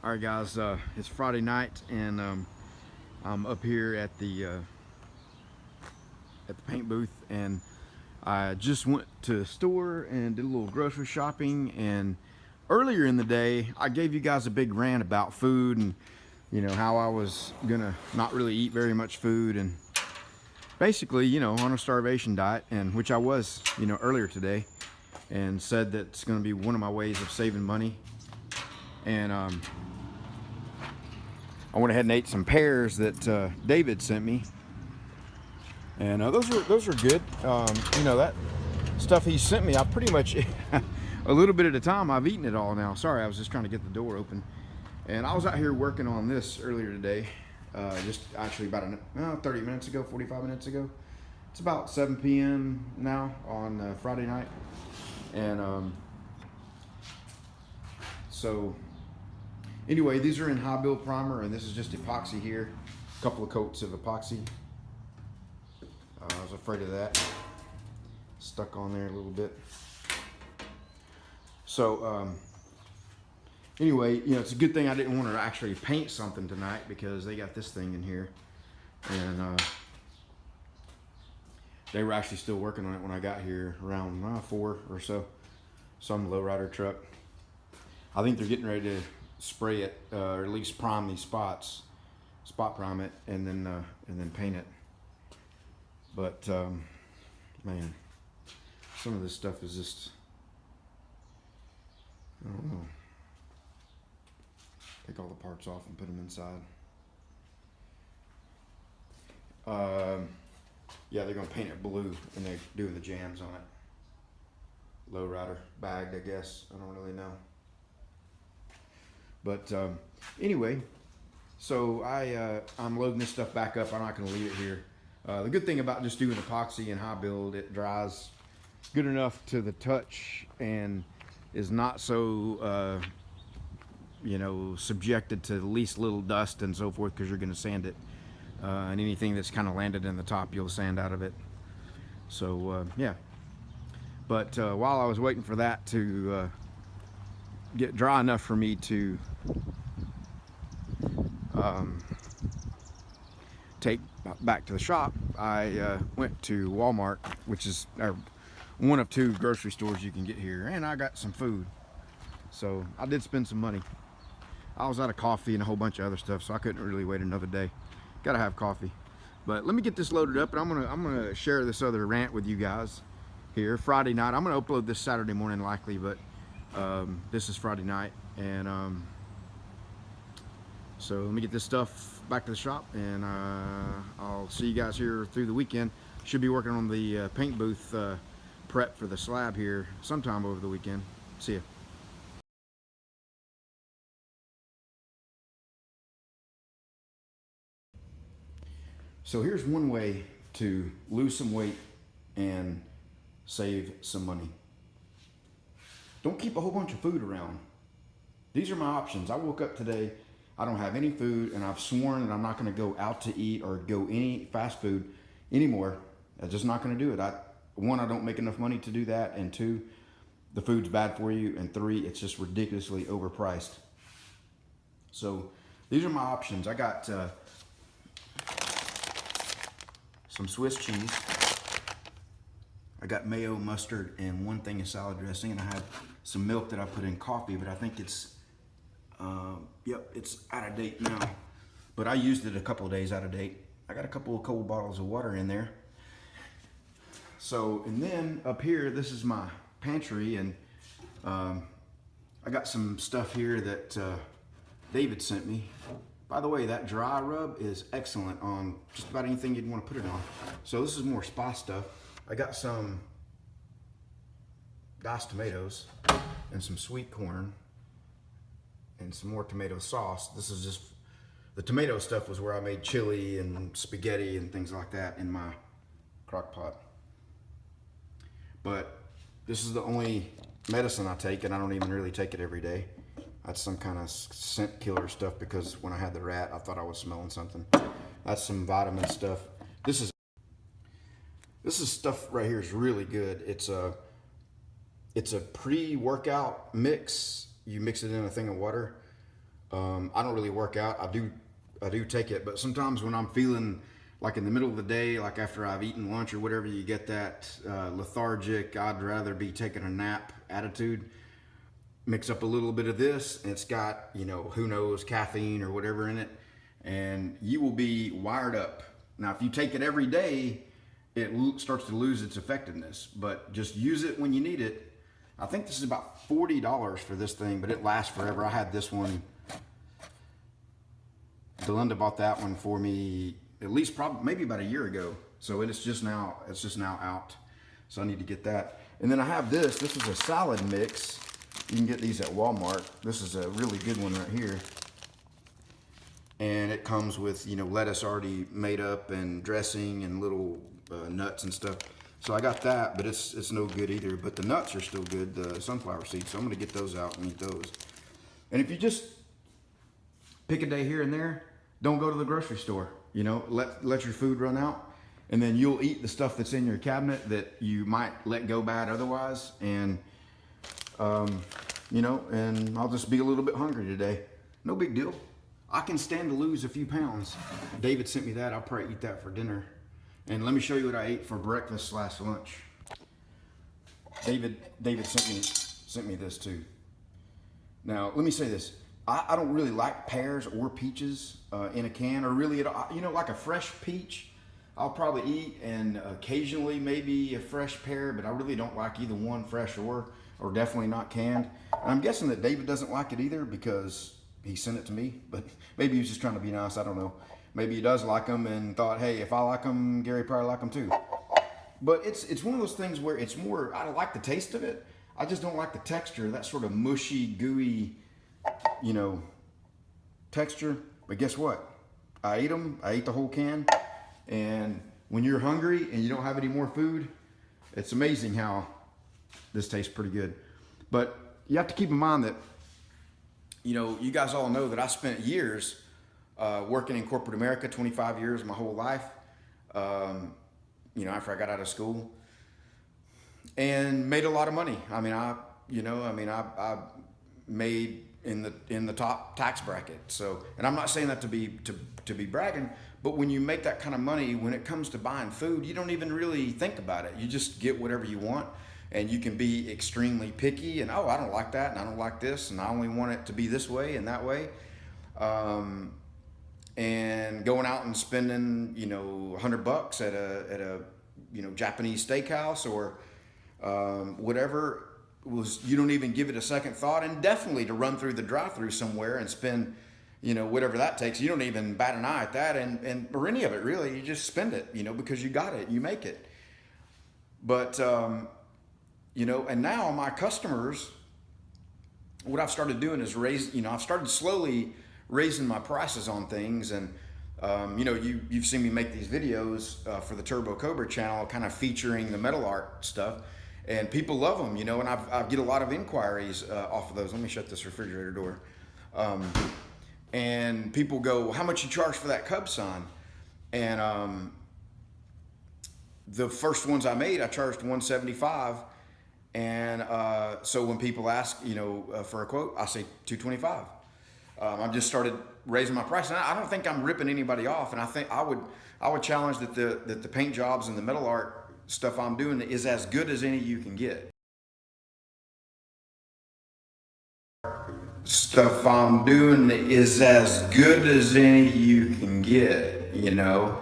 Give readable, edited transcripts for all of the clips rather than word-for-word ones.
All right, guys. It's Friday night, and I'm up here at the paint booth, and I just went to the store and did a little grocery shopping. And earlier in the day, I gave you guys a big rant about food and how I was gonna not really eat very much food, and basically on a starvation diet, and which I was earlier today, and said that it's gonna be one of my ways of saving money. And I went ahead and ate some pears that David sent me, and those are good. That stuff he sent me, I pretty much a little bit at a time. I've eaten it all now. Sorry, I was just trying to get the door open, and I was out here working on this earlier today. Just actually about 30 minutes ago, 45 minutes ago. It's about 7 p.m. now on Friday night, and so. Anyway, these are in high build primer, and this is just epoxy here. A couple of coats of epoxy. I was afraid of that. Stuck on there a little bit. So, anyway, it's a good thing I didn't want to actually paint something tonight, because they got this thing in here. And they were actually still working on it when I got here around 4 or so. Some lowrider truck. I think they're getting ready to spray it, or at least prime these spots, spot prime it, and then paint it. But man, some of this stuff is just, I don't know. Take all the parts off and put them inside. Yeah, they're gonna paint it blue, and they're doing the jams on it. Lowrider bagged, I guess. I don't really know. But anyway, so I'm loading this stuff back up. I'm not going to leave it here. The good thing about just doing epoxy and high build, it dries good enough to the touch and is not so subjected to the least little dust and so forth, because you're going to sand it, and anything that's kind of landed in the top, you'll sand out of it. So yeah. But while I was waiting for that to get dry enough for me to take back to the shop, I went to Walmart, which is one of 2 grocery stores you can get here, and I got some food. So I did spend some money. I was out of coffee and a whole bunch of other stuff, so I couldn't really wait another day. Gotta have coffee. But let me get this loaded up, and I'm gonna share this other rant with you guys here. Friday night. I'm gonna upload this Saturday morning likely, but this is Friday night, and so let me get this stuff back to the shop, and I'll see you guys here through the weekend. Should be working on the paint booth prep for the slab here sometime over the weekend. See ya. So here's one way to lose some weight and save some money. Don't keep a whole bunch of food around. These are my options. I woke up today, I don't have any food, and I've sworn that I'm not going to go out to eat or go any fast food anymore. I'm just not going to do it. One, I don't make enough money to do that, and 2, the food's bad for you, and 3, it's just ridiculously overpriced. So these are my options. I got some Swiss cheese. I got mayo, mustard, and 1 thing of salad dressing, and I have some milk that I put in coffee, but I think it's, it's out of date now. But I used it a couple of days out of date. I got a couple of cold bottles of water in there. So, and then up here, this is my pantry, and I got some stuff here that David sent me. By the way, that dry rub is excellent on just about anything you'd want to put it on. So this is more spa stuff. I got some diced tomatoes and some sweet corn and some more tomato sauce. This is just, the tomato stuff was where I made chili and spaghetti and things like that in my crock pot. But this is the only medicine I take, and I don't even really take it every day. That's some kind of scent killer stuff, because when I had the rat, I thought I was smelling something. That's some vitamin stuff. This is stuff right here is really good. It's a pre-workout mix. You mix it in a thing of water. I don't really work out. I do take it, but sometimes when I'm feeling like in the middle of the day, like after I've eaten lunch or whatever, you get that lethargic, I'd rather be taking a nap attitude. Mix up a little bit of this, and it's got, you know, who knows, caffeine or whatever in it, and you will be wired up. Now, if you take it every day, it starts to lose its effectiveness, but just use it when you need it. I think this is about $40 for this thing, but it lasts forever. I had this one. Delinda bought that one for me at least probably maybe about a year ago. So it's just now out. So I need to get that. And then I have this. This is a salad mix. You can get these at Walmart. This is a really good one right here. And it comes with, you know, lettuce already made up and dressing and little nuts and stuff. So I got that, but it's no good either. But the nuts are still good, the sunflower seeds. So I'm gonna get those out and eat those. And if you just pick a day here and there, don't go to the grocery store. You know, let your food run out, and then you'll eat the stuff that's in your cabinet that you might let go bad otherwise. And you know, and I'll just be a little bit hungry today. No big deal. I can stand to lose a few pounds. David sent me that. I'll probably eat that for dinner. And let me show you what I ate for breakfast / lunch. David sent me this too. Now, let me say this. I don't really like pears or peaches in a can, or really, you know, like a fresh peach, I'll probably eat, and occasionally maybe a fresh pear, but I really don't like either one, fresh or definitely not canned. And I'm guessing that David doesn't like it either because he sent it to me, but maybe he was just trying to be nice. I don't know. Maybe he does like them and thought, hey, if I like them, Gary probably like them too. But it's one of those things where it's more, I like the taste of it. I just don't like the texture, that sort of mushy, gooey, you know, texture. But guess what? I ate them. I ate the whole can. And when you're hungry and you don't have any more food, it's amazing how this tastes pretty good. But you have to keep in mind that, you know, you guys all know that I spent years working in corporate America, 25 years, my whole life, you know, after I got out of school, and made a lot of money. I mean, I made in the top tax bracket. So, and I'm not saying that to be bragging, but when you make that kind of money, when it comes to buying food, you don't even really think about it. You just get whatever you want, and you can be extremely picky, and oh, I don't like that, and I don't like this, and I only want it to be this way and that way. And going out and spending, you know, $100 at a you know, Japanese steakhouse or whatever, was, you don't even give it a second thought. And definitely to run through the drive-through somewhere and spend, you know, whatever that takes, you don't even bat an eye at that, and or any of it really. You just spend it, you know, because you got it, you make it. But you know, and now my customers, what I've started doing is I've started slowly raising my prices on things. And you know, you've seen me make these videos for the Turbo Cobra channel, kind of featuring the metal art stuff. And people love them, you know, and I get a lot of inquiries off of those. Let me shut this refrigerator door. And people go, how much you charge for that Cub sign? And the first ones I made, I charged $175. And so when people ask, you know, for a quote, I say $225. I've just started raising my price. And I don't think I'm ripping anybody off. And I think I would challenge that the paint jobs and the metal art stuff I'm doing is as good as any you can get. Stuff I'm doing is as good as any you can get, you know.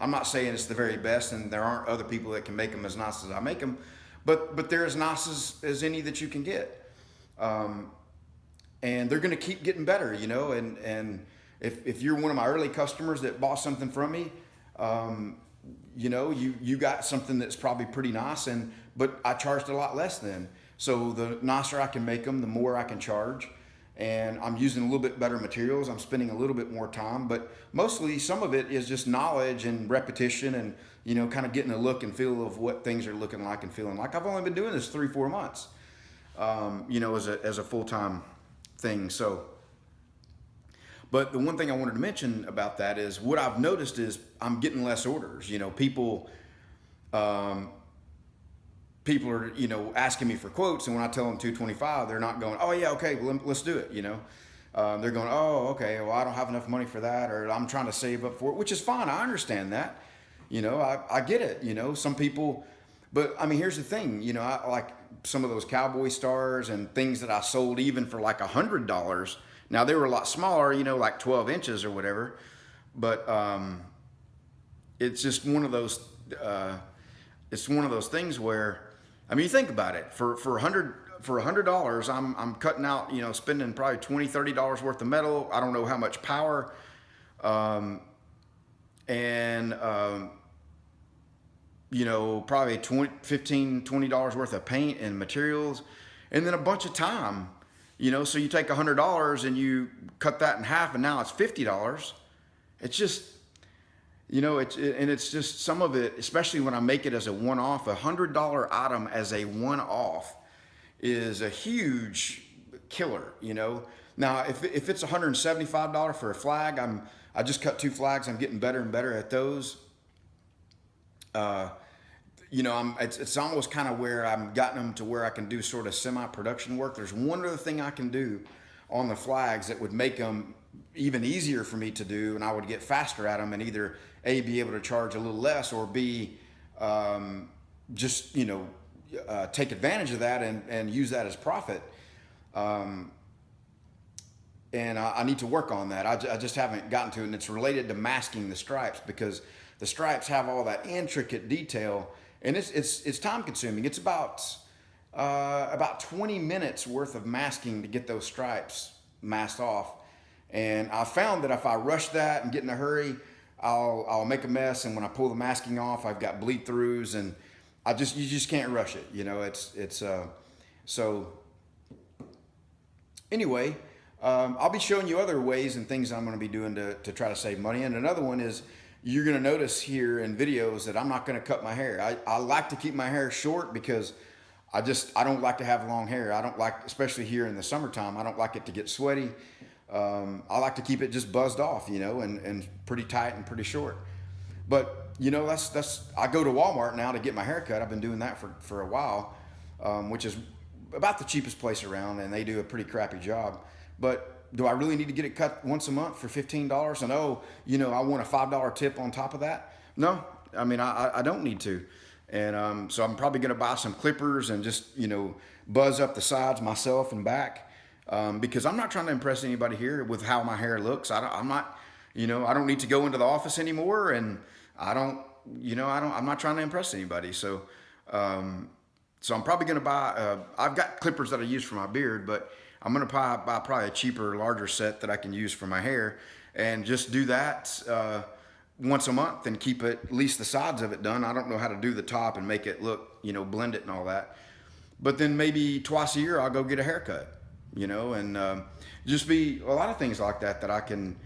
I'm not saying it's the very best, and there aren't other people that can make them as nice as I make them, but they're as nice as any that you can get. And they're gonna keep getting better, you know, and if you're one of my early customers that bought something from me, you know, you got something that's probably pretty nice, but I charged a lot less then. So the nicer I can make them, the more I can charge. And I'm using a little bit better materials. I'm spending a little bit more time, but mostly some of it is just knowledge and repetition, and, you know, kind of getting a look and feel of what things are looking like and feeling like. I've only been doing this 3-4 months, you know, as a full-time thing. So, but the one thing I wanted to mention about that is what I've noticed is I'm getting less orders. You know, people are, you know, asking me for quotes, and when I tell them $225, they're not going, oh yeah, okay, well, let's do it, you know. they're going, oh, okay, well, I don't have enough money for that, or I'm trying to save up for it, which is fine. I understand that. I get it. Some people, but I mean, here's the thing. I like some of those cowboy stars and things that I sold even for like $100. Now they were a lot smaller, like 12 inches or whatever. But it's just one of those. It's one of those things where, I mean, you think about it. For $100, I'm cutting out, spending probably $20-$30 worth of metal. I don't know how much power, and probably $15-$20 worth of paint and materials, and then a bunch of time. So you take $100 and you cut that in half, and now it's $50. It's just, it's just some of it, especially when I make it as a one-off. $100 item as a one-off is a huge killer. Now if it's $175 for a flag, I just cut 2 flags. I'm getting better and better at those. It's almost kind of where I'm gotten them to where I can do sort of semi-production work. There's one other thing I can do on the flags that would make them even easier for me to do, and I would get faster at them, and either A, be able to charge a little less, or B, just take advantage of that and use that as profit. And I need to work on that. I just haven't gotten to it, and it's related to masking the stripes, because the stripes have all that intricate detail, and it's time consuming. It's about 20 minutes worth of masking to get those stripes masked off. And I found that if I rush that and get in a hurry, I'll make a mess. And when I pull the masking off, I've got bleed throughs, and you just can't rush it. So anyway, I'll be showing you other ways and things I'm going to be doing to try to save money. And another one is, you're going to notice here in videos that I'm not going to cut my hair. I like to keep my hair short because I don't like to have long hair. I don't like, especially here in the summertime, I don't like it to get sweaty. I like to keep it just buzzed off, and pretty tight and pretty short. But, I go to Walmart now to get my hair cut. I've been doing that for a while, which is about the cheapest place around, and they do a pretty crappy job. But do I really need to get it cut once a month for $15? And I want a $5 tip on top of that? No, I mean, I don't need to. And so I'm probably going to buy some clippers and just, buzz up the sides myself and back, because I'm not trying to impress anybody here with how my hair looks. I'm not, I don't need to go into the office anymore, and I'm not trying to impress anybody. So I'm probably going to buy, I've got clippers that I use for my beard, but I'm going to buy probably a cheaper, larger set that I can use for my hair, and just do that once a month and keep at least the sides of it done. I don't know how to do the top and make it look, blend it and all that. But then maybe twice a year I'll go get a haircut, and just be a lot of things like that I can,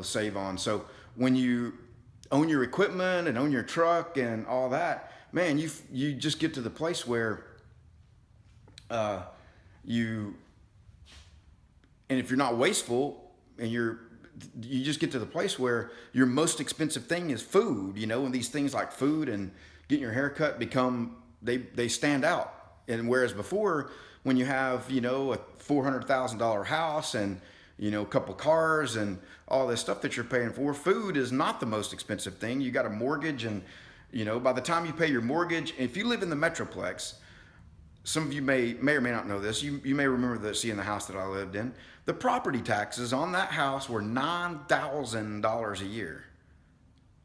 save on. So when you own your equipment and own your truck and all that, man, you just get to the place where and if you're not wasteful, and you just get to the place where your most expensive thing is food, and these things like food and getting your hair cut they stand out. And whereas before, when you have, a $400,000 house and, a couple cars and all this stuff that you're paying for, food is not the most expensive thing. You got a mortgage, and, by the time you pay your mortgage, if you live in the Metroplex, some of you may or may not know this. You may remember seeing the house that I lived in. The property taxes on that house were $9,000 a year.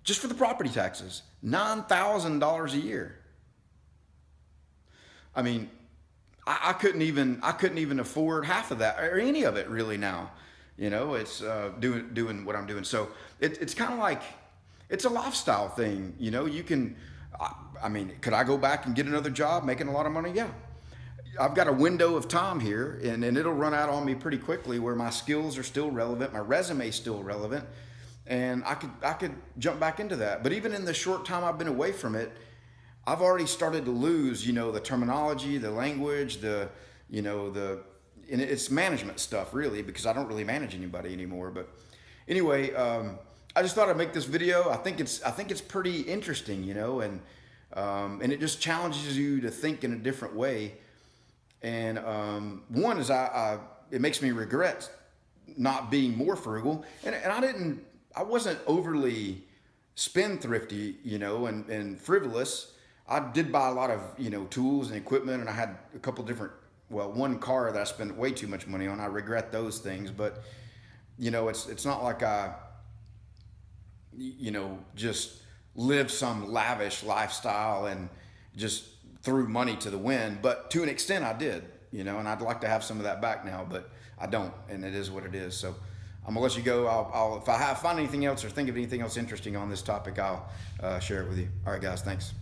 Just for the property taxes, $9,000 a year. I mean, I couldn't even afford half of that, or any of it really now. It's doing what I'm doing. So it's kind of like, it's a lifestyle thing. You can, I mean, could I go back and get another job making a lot of money? Yeah. I've got a window of time here, and it'll run out on me pretty quickly, where my skills are still relevant, my resume is still relevant, and I could jump back into that. But even in the short time I've been away from it, I've already started to lose, the terminology, the language, and it's management stuff really, because I don't really manage anybody anymore. But anyway, I just thought I'd make this video. I think it's pretty interesting, and it just challenges you to think in a different way. And one is I it makes me regret not being more frugal. And I wasn't overly spendthrifty, and frivolous. I did buy a lot of, tools and equipment, and I had a couple different, one car that I spent way too much money on. I regret those things, but it's not like I, just live some lavish lifestyle and just threw money to the wind. But to an extent I did, and I'd like to have some of that back now, but I don't, and it is what it is. So I'm gonna let you go. I'll if I find anything else or think of anything else interesting on this topic, I'll share it with you. All right, guys, thanks.